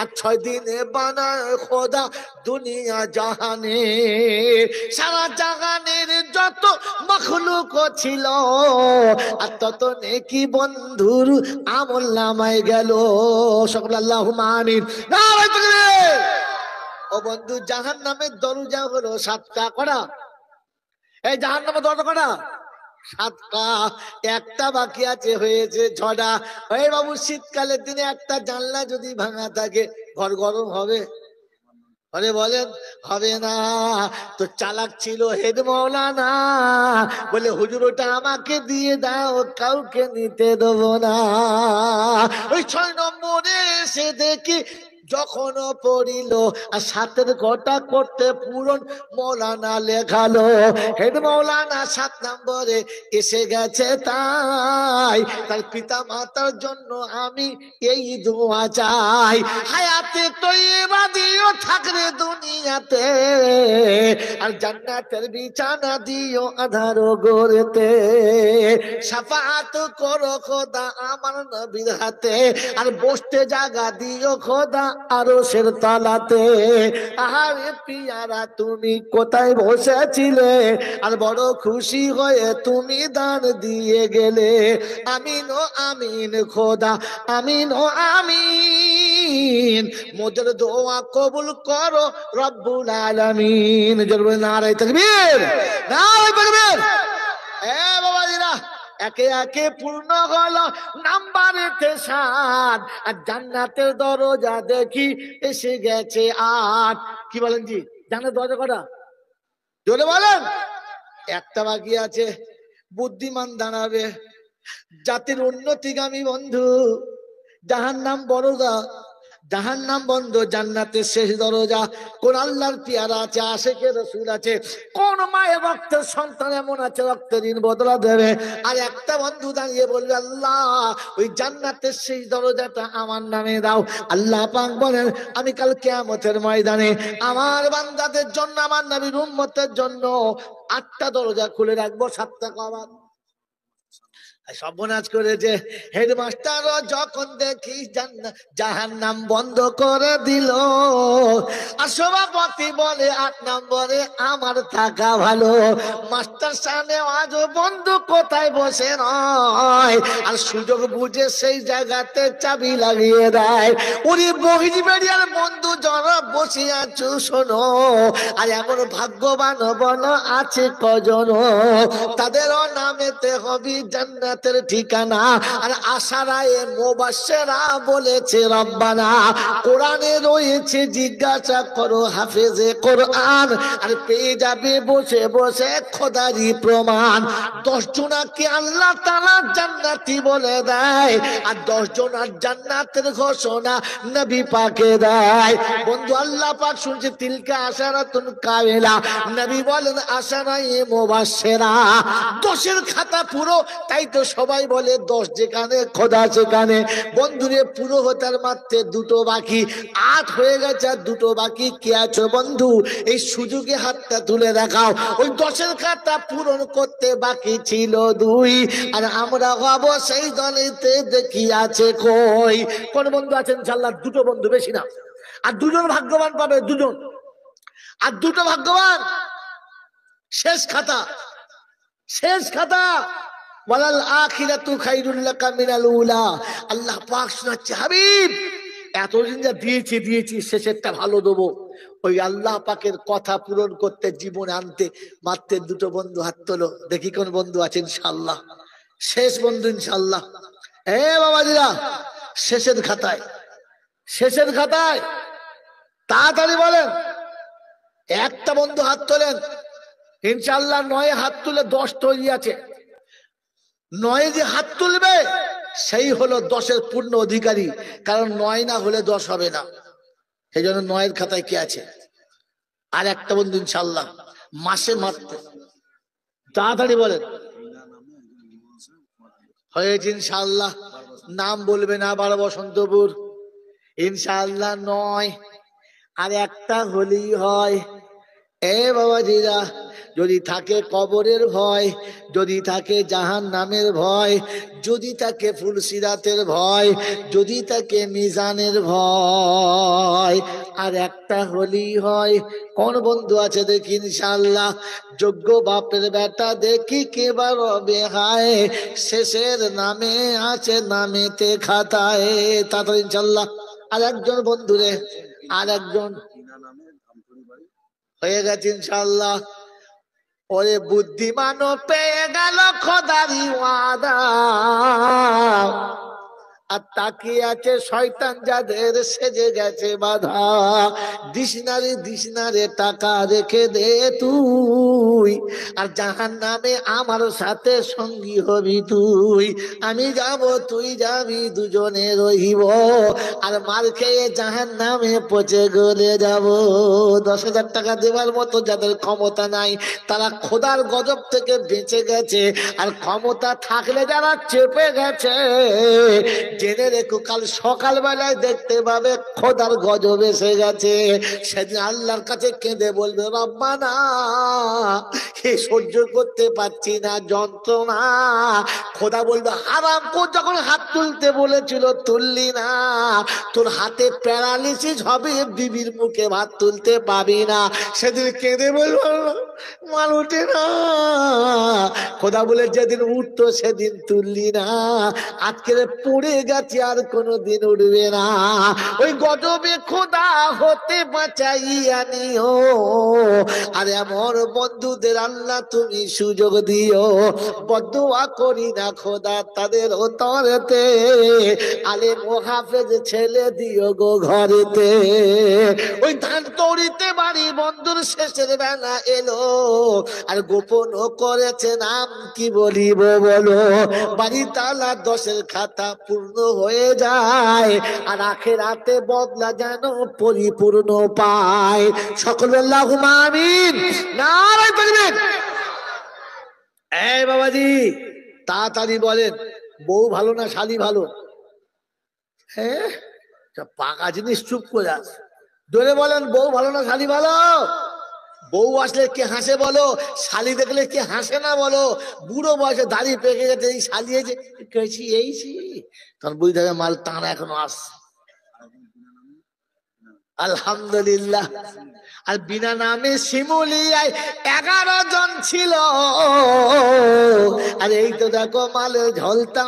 আর 6 দিনে বানায় খোদা দুনিয়া জাহানে। সারা জাহানের যত মখলুক ছিল আর তত নেকি বন্ধুর আমল নামায় গেল। সকল আল্লাহুম্মা আমিন। নারায়ে তাকবীর। ও বন্ধু, জাহান্নামের দরজা হলো 7টা। কটা? এই জাহান্নামের দরজা কটা? 7টা। একটা বাকি আছে, হয়েছে 6টা। এই বাবু, শীতকালের দিনে একটা জানলা যদি ভাঙা থাকে ঘর গরম হবে? আরে বলেন, হবে না। তো চালাক ছিল হেড মাওলানা, বলে হুজুর ওটা আমাকে দিয়ে দাও, কাউকে নিতে দেবো না। ওই 6 নম্বরে এসে দেখি যখন পড়িল আর 7 ঘটা করতে পূরণ মৌলানা লেখালো। হেড মৌলানা 7 নম্বরে এসে গেছে, তাই তার পিতা মাতার জন্য আমি এই দোয়া চাই, হায়াতে তৈবা দিও থাকরে দুনিয়াতে, আর জান্নাতের বিছানা দিও আধার গড়তে। শাফাআত করো খোদা আমার নবীর হাতে, আর বসতে জায়গা দিও খোদা আরশের তলাতে। আহারে পিয়ারা তুমি কোথায় বসেছিলে, আর বড় খুশি হয়ে তুমি দান দিয়ে গেলে। আমিন ও আমিন খোদা, আমিন ও আমিন, মোদের দোয়া কবুল করো রব্বুল আলামিন। জরুরি নারায়ে তাকবীর, নারায়ে তাকবীর। এ বাবাজিরা, একে একে পূর্ণ হলো নাম্বারে 7, আর জান্নাতের দরজা দেখি এসে গেছে 8। কি বলেন জি? জান্নাতের দরজা কটা? জোরে বলেন। একটা বাকি আছে। বুদ্ধিমান দাঁড়াবে, জাতির উন্নতিগামী বন্ধু। জাহান্নাম বড়দা, জাহান্নাম বন্ধ, জান্নাতের শেষ দরজা। কোন আল্লাহর পিয়ারা আছে, আশিকে রাসূল আছে, কোন মায়ের রক্তের সন্তান এমন আছে রক্তের ঋণ বদলা দেবে। আর একটা বন্ধু দাঁড়িয়ে বলবে, আল্লাহ ওই জান্নাতের শেষ দরজাটা আমার নামে দাও। আল্লাহ পাক বলেন, আমি কাল কিয়ামতের ময়দানে আমার বান্দাদের জন্য, আমার নবীর উম্মতের জন্য 8টা দরজা খুলে রাখবো, 7টা কবার। সর্বনাশ করেছে হেডমাস্টার যখন দেখি জাহান্নাম বন্ধ করে দিল, আর সভাপতি বলে 8 নম্বরে আমার থাকা ভালো। মাস্টার সামনে আজ বন্ধু কোথায় বসে নয়, আর সুযোগ বুঝে সেই জায়গাতে চাবি লাগিয়ে দেয়। উনি বহিজবেরিয়ার বন্ধু যারা বসে আছো শোনো, আর এমন ভাগ্যবান বল আছে কজন, তাদেরও নামেতে হবে জান্নাতের ঠিকানা। আর আশারায়ে মুবাশশিরা বলেছে রব্বানা, কোরআনে রয়েছে জিজ্ঞাসা করো হাফেজে কোরআন, আর পেয়ে যাবে বসে বসে খোদারি প্রমাণ। 10 জনাকে আল্লাহ তাআলা জান্নাতি বলে দেয়, আর 10 জনার জান্নাতের ঘোষণা নবী পাকে দেয়। বন্ধু, আল্লাহ পাক শুনছে তিলকা আশারাতুন কামিলা, নবী বলেন আশারায়ে মুবাশশিরা, 10-এর খাতা পুরো। তাই তো সবাই বলে 10 যেখানে খোদা সেখানে। বন্ধুরে, পুরো হতার মাত্র 2টো বাকি, 8 হয়ে গেছে, আর 2টো বাকি। কে আছো বন্ধু, এই সুযোগে হাতটা তুলে দেখাও। ওই 10-এর খাতা পূরণ করতে বাকি ছিল 2, আর আমরা হব সেই দলেতে। দেখি আছে কই? কোন বন্ধু আছেন ইনশাআল্লাহ? 2টো বন্ধু, বেশি না। আর 2জন ভাগ্যবান পাবে, 2জন। আর 2টো ভাগ্যবান। শেষ খাতা, শেষ খাতা। ওয়ালাল আখিরাতু খায়রুল লাকা মিনাল উলা। আল্লাহ পাক শোনাচ্ছে, হাবিব এতদিন যা দিয়েছি শেষেরটা ভালো দেবো। ওই আল্লাহ পাকের কথা পূরণ করতে, জীবনে আনতে মাত্র 2টো বন্ধু হাত তোলো। দেখি কোন বন্ধু আছে ইনশাআল্লাহ। শেষ বন্ধু ইনশাআল্লাহ। এ বাবাজিরা, শেষের খাতায়, শেষের খাতায় তাড়াতাড়ি বলেন। একটা বন্ধু হাত তোলেন ইনশাআল্লাহ। 9 হাত তুলে 10 তৈরি আছে। 9 যে হাত তুলবে সেই হলো 10-এর পূর্ণ অধিকারী, কারণ 9 না হলে 10 হবে না। সেই জন্য 9-এর খাতায় কে আছে? আর একটা বন্ধু ইনশাআল্লাহ মাসে মাত্র। তাড়াতাড়ি বলেন। হয়েছে ইনশাআল্লাহ। নাম বলবে না, 12 বসন্তপুর ইনশাআল্লাহ 9। আর একটা হলেই হয়। এ বাবাজিরা, যদি থাকে কবরের ভয়, যদি থাকে জাহান নামের ভয়, যদি থাকে ফুলসিরাতের ভয়, যদি থাকে মিজানের ভয়, আর একটা হলেই হয়। কোন বন্ধু আছে দেখি ইনশাআল্লাহ, যোগ্য বাপের বেটা দেখি কেবার রবে হায়, শেষের নামে আছে নামেতে খাতায়। তাড়াতাড়ি ইনশাআল্লাহ। আর একজন বন্ধুরে, আর একজন হয়ে গেছে ইনশাআল্লাহ। ওরে বুদ্ধিমানও পেয়ে গেল খোদারি ওয়াদা, আর তাকিয়ে আছে শয়তান যাদের সেজে গেছে বাধা। দিশনারে দিশনারে টাকা রেখে দে তুই, আর জাহান নামে আমার সাথে সঙ্গী হবি তুই। আমি যাব তুই যাবি, দুজনে রহিব, আর মার খেয়ে জাহান নামে পচে গলে যাব। 10,000 টাকা দেওয়ার মতো যাদের ক্ষমতা নাই, তারা খোদার গজব থেকে বেঁচে গেছে, আর ক্ষমতা থাকলে যারা চেপে গেছে, জেনে রেখো কাল সকালবেলায় দেখতে পাবে খোদার গজব এসে গেছে। সেদিন আল্লাহর কাছে কেঁদে বলবে, রব্বানা এ সহ্য করতে পারছি না যন্ত্রণা। খোদা বলবে, হারাম কো যখন হাত তুলতে বলেছিল তুললি না, তোর হাতে প্যারালিসিস হবে, বিবির মুখে ভাত তুলতে পাবি না। সেদিন কেঁদে বলবো, মাল উঠে না। খোদা বলে, যেদিন উঠতো সেদিন তুললি না, আজকে পড়ে গেছে আর কোনোদিন উঠবে না। ওই গজবে খোদা হতে বাঁচাইয়া নিও, আর এমন বন্ধুদের আল্লাহ তুমি সুযোগ দিও। বদুয়া করি না খোদা তাদের ওতরেতে, আলেম ও হাফেজ ছেলে দিও গো ঘরেতে। ওই ধান তৌড়িতে বাড়ি বন্ধুর শেষের বেলা এলো, আর গোপন করেছে নাম কি বলিব বলো। বাড়ি তালা 10-এর খাতা পূর্ণ হয়ে যায়, আর আখিরাতে বদলা যেন পরিপূর্ণ পায়। সকল আল্লাহুম্মা আমিন। নারায়ে তাকবীর। এই বাবাজি তাড়াতাড়ি বলেন, বউ ভালো না শালি ভালো? হ্যাঁ, পাকা জিনিস চুপ করে আছে। জোরে বলেন, বউ ভালো না শালি ভালো? বউ আসলে কে হাসে বলো, শালি দেখলে কে হাসে না বলো? বুড়ো বয়সে দাড়ি পেকে গেছে, এই শালি এসে কেছি এইছি, তখন বুঝতে হবে মাল টানা এখনো আসছে। আলহামদুলিল্লাহ। আর বিনা নামে শিমুলিয়ায় 11 জন ছিল, আর এই তো দেখো মালে ঝলতা